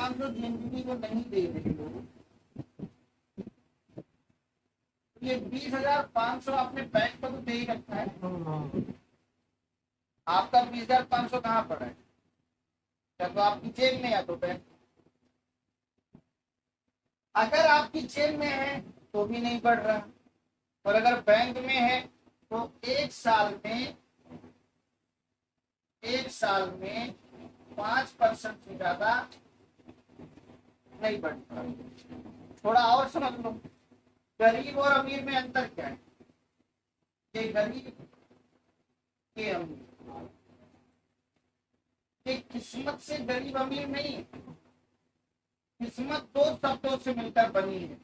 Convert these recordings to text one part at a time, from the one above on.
500 GNPD को नहीं दे रहे हो, ये 20,500 आपने बैंक पर तो दे ही रखा है। आपका 20,500 कहाँ पड़ा है? या तो आपकी जेब में या तो बैंक। अगर आपकी जेब में है तो भी नहीं बढ़ रहा, और अगर बैंक में है तो एक साल में 5% से ज्यादा नहीं बढ़ता। थोड़ा और समझ लो, गरीब और अमीर में अंतर क्या है? ये गरीब, ये अमीर। ये किस्मत से गरीब अमीर नहीं है, किस्मत दो शब्दों से मिलकर बनी है।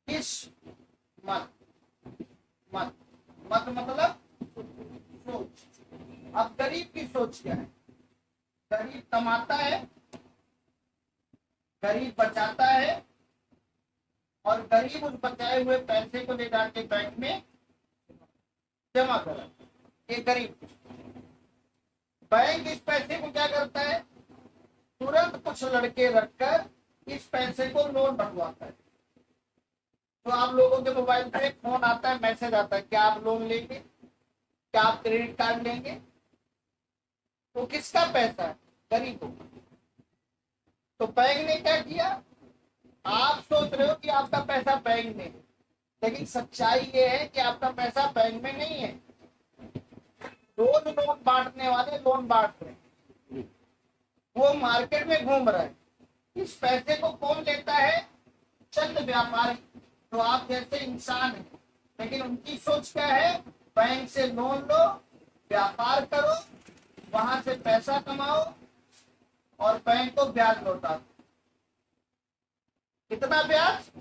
किस्मत, मत मत मतलब सोच। अब गरीब की सोच क्या है? गरीब कमाता है, गरीब बचाता है, और गरीब उस बचाए हुए पैसे को ले जाके बैंक में जमा करा। ये गरीब। बैंक इस पैसे को क्या करता है? तुरंत कुछ लड़के रखकर इस पैसे को लोन बनवाता है। तो आप लोगों के मोबाइल पे फोन आता है, मैसेज आता है, क्या आप लोन लेंगे, क्या आप क्रेडिट कार्ड लेंगे? तो किसका पैसा है? गरीबों। तो बैंक ने क्या किया? आप सोच रहे हो कि आपका पैसा बैंक में है, लेकिन सच्चाई ये है कि आपका पैसा बैंक में नहीं है। रोज लोन बांटने वाले लोन बांट रहे हैं, वो मार्केट में घूम रहा है। इस पैसे को कौन लेता है? चंद व्यापारी, तो आप जैसे इंसान है, लेकिन उनकी सोच क्या है? बैंक से लोन लो, व्यापार करो, वहां से पैसा कमाओ और बैंक को ब्याज लौटा दो। कितना ब्याज?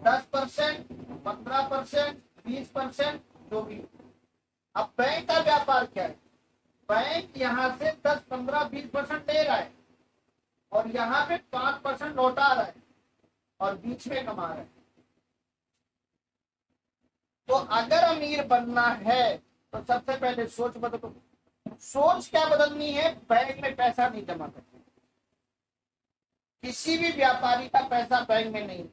10%, 15%, 20%, जो भी। अब बैंक का व्यापार क्या है? बैंक यहाँ से 10, 15, 20% ले रहा है और यहाँ पे 5% लौटा रहा है और बीच में कमा रहा है। तो अगर अमीर बनना है तो सबसे पहले सोच बदलो। सोच क्या बदलनी है? बैंक में पैसा नहीं जमा करना। किसी भी व्यापारी का पैसा बैंक में नहीं।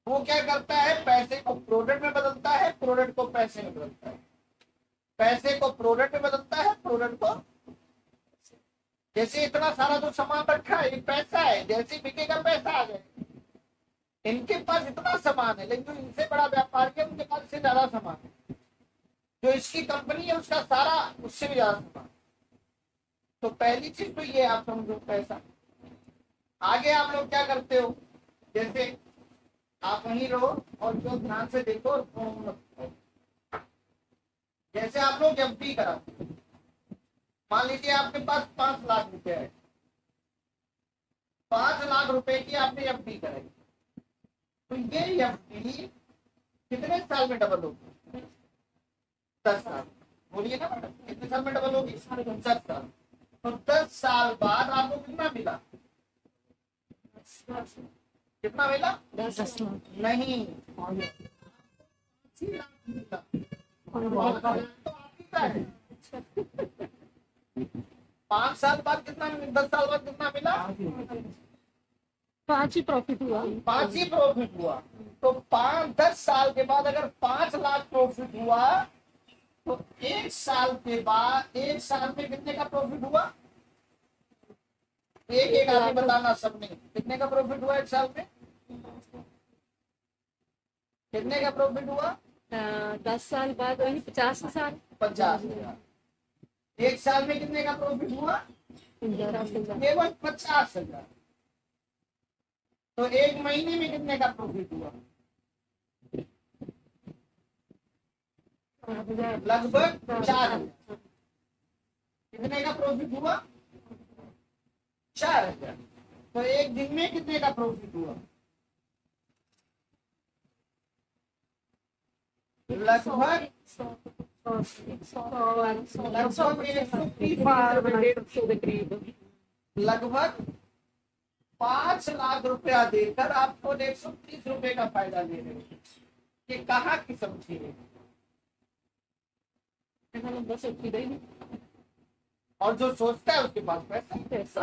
वो क्या करता है? पैसे को प्रोडक्ट में बदलता है, प्रोडक्ट को पैसे में बदलता है, पैसे को प्रोडक्ट में बदलता है, प्रोडक्ट को। जैसे इतना सारा जो सामान रखा है ये पैसा है, जैसे बिकेगा पैसा आ जाएगा। इनके पास इतना सामान है, लेकिन जो इनसे बड़ा व्यापारी है उनके पास इससे ज्यादा सामान है। जो इसकी कंपनी है उसका सारा उससे भी ज्यादा सामान। तो पहली चीज तो ये आप समझो, पैसा। आगे आप लोग क्या करते हो? जैसे आप वहीं रहो और जो ध्यान से देखो और फोन मत करो। जैसे आप लोग एफडी कराते हो, मान लीजिए आपके पास 5 लाख रुपए है, 5 लाख रुपए की आपने एफडी कराई, तो ये एफडी कितने साल में डबल होगी? 10 साल। बोलिए ना मैडम, कितने साल में डबल होगी? 10 साल। तो 10 साल बाद आपको कितना मिला? कितना मिला? 10 लाख नहीं, 80 लाख मिला। तो आप ही का है। 5 साल बाद कितना, 10 साल बाद कितना मिला? 5 ही प्रॉफिट हुआ। 5 ही प्रॉफिट हुआ। तो 10 साल के बाद अगर 5 लाख प्रॉफिट हुआ तो 1 साल के बाद 1 साल में कितने का प्रॉफिट हुआ? एक आदमी बताना सबने, कितने का प्रॉफिट हुआ 1 साल में? कितने का प्रॉफिट हुआ? 10 साल बाद वही 50,000। 50,000। 1 साल में कितने का प्रॉफिट हुआ? 11,000। केवल 50,000। तो 1 महीने में कितने का प्रॉफिट हुआ? लगभग 4,000। कितने का प्रॉफिट हुआ? 4,000। तो 1 दिन में कितने का प्रॉफिट हुआ? लगभग 5 लाख रुपया देकर आपको 130 रुपए का फायदा ले रहे हो। ये कहाँ की सब्जी है? और जो सोचता है उसके पास पैसा है। पैसा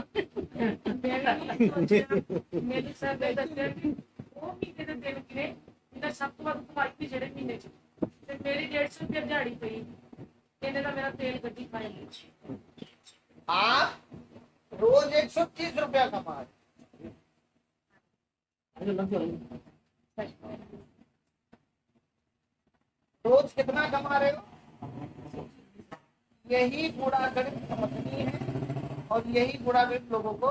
ਮੇਰੇ ਸਰ ਦੇ ਦੱਸਿਆ ਕਿ ਉਹ ਮਹੀਨੇ ਦੇ ਦਿਨ ਕਿਨੇ ਇਹਦਾ ਸਭ ਤੋਂ ਵੱਧ ਕਮਾਈ ਸੀ ਜਿਹੜੇ ਮਹੀਨੇ ਚ ਤੇ ਮੇਰੀ 150 ਰੁਪਏ ਦਿਹਾੜੀ ਪਈ ਇਹਨੇ ਤਾਂ ਮੇਰਾ ਤੇਲ ਗੱਡੀ ਖਾਈ ਲਈ आप रोज 130 रुपया कमा रहे रोज कितना कमा रहे हो? यही बूढ़ा गणित समझनी है और यही बूढ़ा गणित लोगों को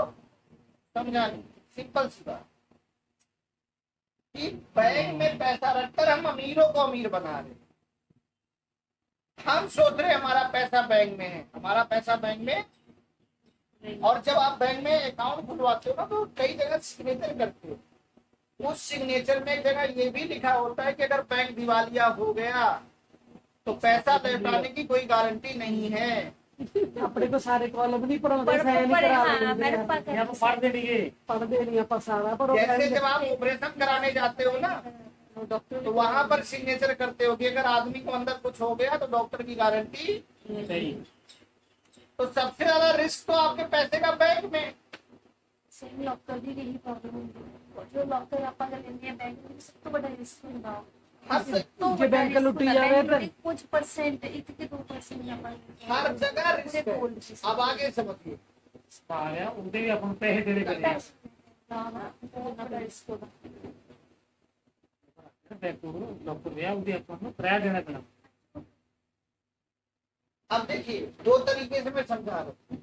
समझानी। सिंपल सी बात कि बैंक में पैसा रखकर हम अमीरों को अमीर बना रहे। हम सोच रहे हमारा पैसा बैंक में है, हमारा पैसा बैंक में। और जब आप बैंक में अकाउंट खुलवाते हो ना तो कई जगह सिग्नेचर करते हो। उस सिग्नेचर में एक जगह ये भी लिखा होता है कि अगर बैंक दिवालिया हो गया तो पैसा लौटाने की कोई गारंटी नहीं है। ਆਪਣੇ ਕੋ ਸਾਰੇ ਕਾਲਮ ਨਹੀਂ ਪੜਾਉਂਦੇ पर ਸਾਈਨ पर ਕਰਾ हाँ ਦਿੰਦੇ मेरे ਆ पास यहाँ पर पढ़ देंगे ਪੜਦੇ ਨਹੀਂ ਆਪਾਂ ਸਾਰਾ ਪਰ ਉਹ जैसे जब आप ऑपरेशन कराने जाते हो ना डॉक्टर तो वहां पर सिग्नेचर करते हो कि अगर आदमी को अंदर कुछ हो गया तो डॉक्टर की गारंटी। सही तो सबसे ज्यादा रिस्क तो आपके पैसे का बैंक में। सेम लॉकर ਦੀ ਇਹੀ ਪ੍ਰੋਬਲਮ ਹੁੰਦੀ ਹੈ ਜੋ ਲॉकर ਆਪਾਂ ਕਰ ਲੈਂਦੇ ਆ ਬੈਂਕ ਵਿੱਚ ਸਭ ਤੋਂ ਵੱਡਾ ਰਿਸਕ ਹੁੰਦਾ हर ਜੇ ਬੈਂਕ ਲੁੱਟੀ ਜਾਵੇ ਤਾਂ ਕੁਝ ਪਰਸੈਂਟ 1 ਕਿ 2% ਆਪਾਂ हर जगह रिस्क है। अब आगे समझिए आ गया उनके भी अपन पैसे देने पड़े ਰਿਸਕ ਹੁੰਦਾ डॉक्टर भैया उनके अपन किराया देना पड़ा। अब देखिए दो तरीके से मैं समझा रहा हूं।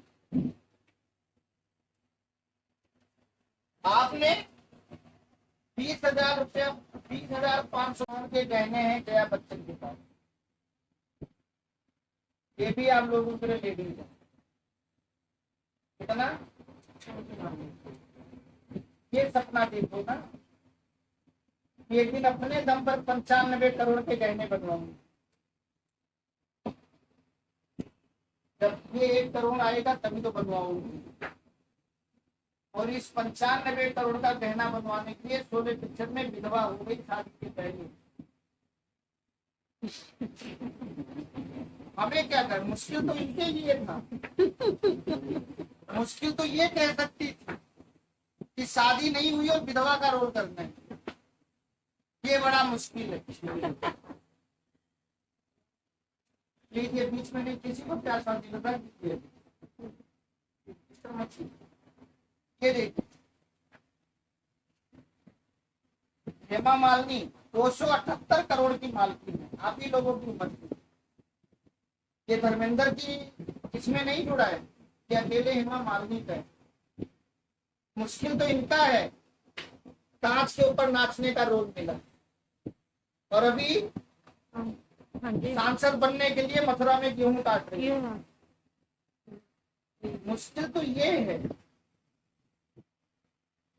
आपने 20,000 रुपया 20,500 के गहने हैं जया बच्चन के पास। ये भी आप लोगों के लिए लेडीज है। कितना? ये सपना देखो ना, एक दिन अपने दम पर 95 करोड़ के गहने बनवाऊंगी। जब ये 1 करोड़ आएगा तभी तो बनवाऊंगी। और इस 95 करोड़ का गहना बनवाने के लिए शोले पिक्चर में विधवा हो गई शादी के पहले। हमें क्या कर, मुश्किल तो इनके लिए था। मुश्किल तो ये कह सकती थी कि शादी नहीं हुई और विधवा का रोल करना है। ये बड़ा मुश्किल है। लीजिए बीच में नहीं, किसी को प्यार शादी लगा दीजिए। ये देखिए हेमा मालिनी 278 करोड़ की मालकिन है। आप ही लोगों की उम्र की। ये धर्मेंद्र की इसमें नहीं जुड़ा है, ये अकेले हेमा मालिनी का है। मुश्किल तो इनका है, कांच के ऊपर नाचने का रोल मिला। और अभी हाँ जी सांसद बनने के लिए मथुरा में गेहूं काट रही है। ये हाँ मुश्किल तो ये है।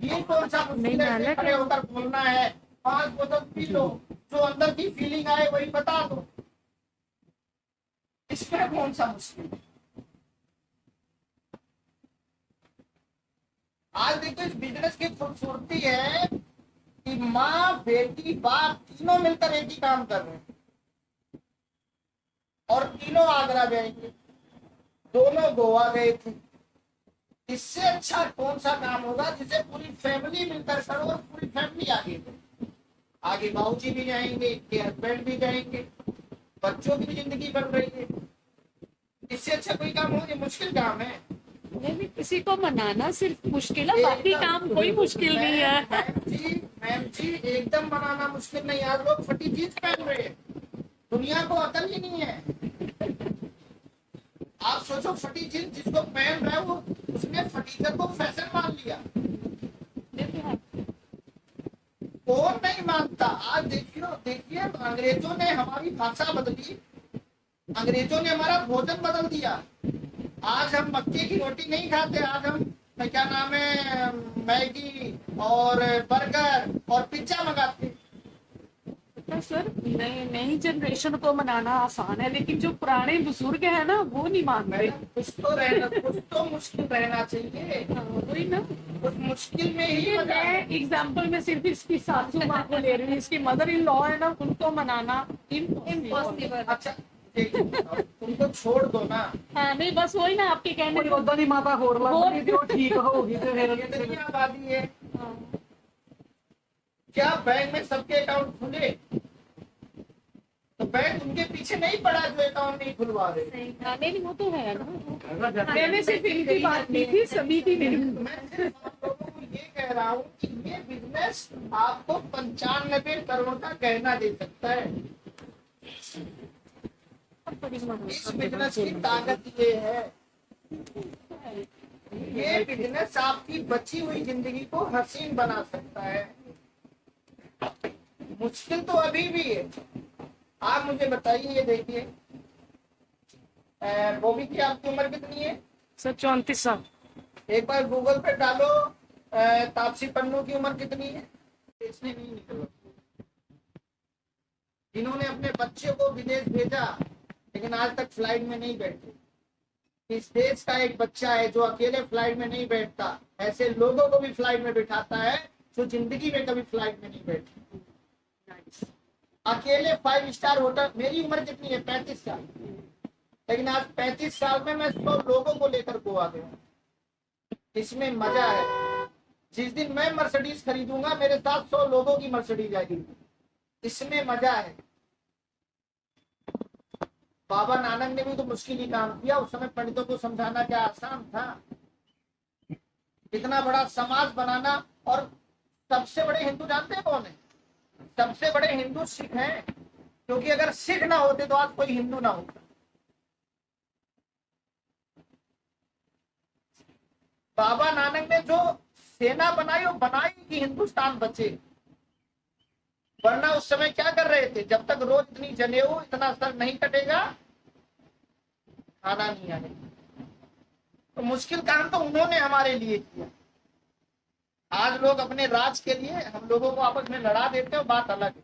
ये कौन सा मुश्किल है? नाला खड़े होकर बोलना है, 5 बोतल पी लो, जो अंदर की फीलिंग आए वही बता दो। इसमें कौन सा मुश्किल है? आज देखो इस बिजनेस की खूबसूरती है कि माँ बेटी बाप तीनों मिलकर एक ही काम कर रहे हैं और तीनों आगरा जाएंगे, दोनों गोवा गए थे। इससे अच्छा कौन सा काम होगा जिसे पूरी फैमिली मिलकर करो और पूरी फैमिली आगे बढ़े। आगे बाबूजी भी जाएंगे, के हस्बैंड भी जाएंगे, बच्चों की भी जिंदगी बन रही है। इससे अच्छा कोई काम हो? ये मुश्किल काम है। नहीं किसी को मनाना सिर्फ मुश्किल है, बाकी काम कोई मुश्किल नहीं है। मैम जी एकदम बनाना मुश्किल नहीं। आज लोग फटी जीन्स पहन रहे हैं, दुनिया को अकल ही नहीं है। आप सोचो फटी जीन्स जिसको पहन रहा है वो उसने फटीचर को फैशन मान लिया। कौन नहीं मानता? आज देखिए अंग्रेजों ने हमारी भाषा बदली, अंग्रेजों ने हमारा भोजन बदल दिया। आज हम मक्के की रोटी नहीं खाते, आज हम क्या नाम है मैगी और बर्गर और पिज्जा मंगाते। तो सर नई जनरेशन को मनाना आसान है, लेकिन जो पुराने बुजुर्ग है ना वो नहीं मानते। कुछ तो मुश्किल रहना चाहिए। वही ना, उस मुश्किल में ही मजा है। मैं एग्जाम्पल में सिर्फ इसकी सासू माँ को ले रही हूँ, इसकी मदर इन लॉ है ना, उनको मनाना इम्पॉसिबल। अच्छा तुमको छोड़ दो ना। हाँ नहीं बस वही ना आपके कहने ਕੋਈ ਉਦਾਂ ਦੀ ਮਾਤਾ ਹੋਰ ਲੱਭਦੀ ਤੇ ਉਹ ਠੀਕ ਹੋਊਗੀ ਤੇ ਫਿਰ कितनी आबादी है, हाँ, क्या बैंक में सबके अकाउंट खुले? तो बैंक उनके पीछे नहीं पड़ा जो अकाउंट नहीं खुलवा रहे। सही हाँ, नहीं नहीं वो तो है ना। ਹੈਗਾ ਜੱਟ मैंने सिर्फ इनकी बात की थी, सभी की नहीं। मैं सिर्फ आप लोगों को ये कह रहा हूँ कि ये बिजनेस आपको 95 करोड़ का गहना दे सकता है। इस बिजनेस की ताकत ये है, ये बिजनेस आपकी बची हुई जिंदगी को हसीन बना सकता है। मुश्किल तो अभी भी है। आप मुझे बताइए, ये देखिए बॉबी की आपकी उम्र कितनी है? सर 34 साल। एक बार गूगल पे डालो तापसी पन्नू की उम्र कितनी है। इसने नहीं निकला। जिन्होंने अपने बच्चे को विदेश भेजा लेकिन आज तक फ्लाइट में नहीं बैठे। इस देश का एक बच्चा है जो अकेले फ्लाइट में नहीं बैठता, ऐसे लोगों को भी फ्लाइट में बिठाता है जो जिंदगी में कभी फ्लाइट में नहीं बैठे। अकेले 5 स्टार होटल। मेरी उम्र कितनी है? 35 साल। लेकिन आज 35 साल में मैं 100 लोगों को लेकर गोवा गया। इसमें मजा है। जिस दिन मैं मर्सिडीज खरीदूंगा मेरे साथ 100 लोगों की मर्सिडीज आएगी। इसमें मजा है। बाबा नानक ने भी तो मुश्किल ही काम किया। उस समय पंडितों को समझाना क्या आसान था? इतना बड़ा समाज बनाना। और सबसे बड़े हिंदू जानते हैं कौन है? सबसे बड़े हिंदू सिख हैं, क्योंकि अगर सिख ना होते तो आज कोई हिंदू ना होता। बाबा नानक ने जो सेना बनाई वो बनाई कि हिंदुस्तान बचे, वरना उस समय क्या कर रहे थे? जब तक रोज इतनी जनेऊ इतना सर नहीं कटेगा खाना नहीं आएगा। तो मुश्किल काम तो उन्होंने हमारे लिए किया। आज लोग अपने राज के लिए हम लोगों को आपस में लड़ा देते हो, बात अलग है।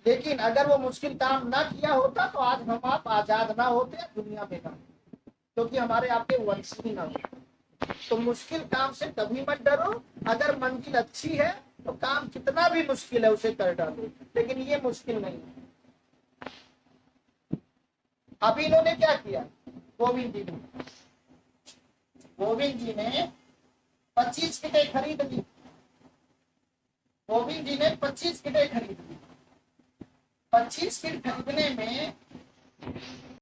लेकिन अगर वो मुश्किल काम ना किया होता तो आज हम आप आजाद ना होते, दुनिया में ना, क्योंकि हमारे आपके वंश ही ना होते। तो मुश्किल काम से कभी मत डरो। अगर मंजिल अच्छी है तो काम कितना भी मुश्किल है उसे कर डालो, लेकिन ये मुश्किल नहीं है। अभी इन्होंने क्या किया? गोविंद जी ने 25 किटें खरीद ली। गोविंद जी ने 25 किटें खरीद ली। 25 किट खरीदने में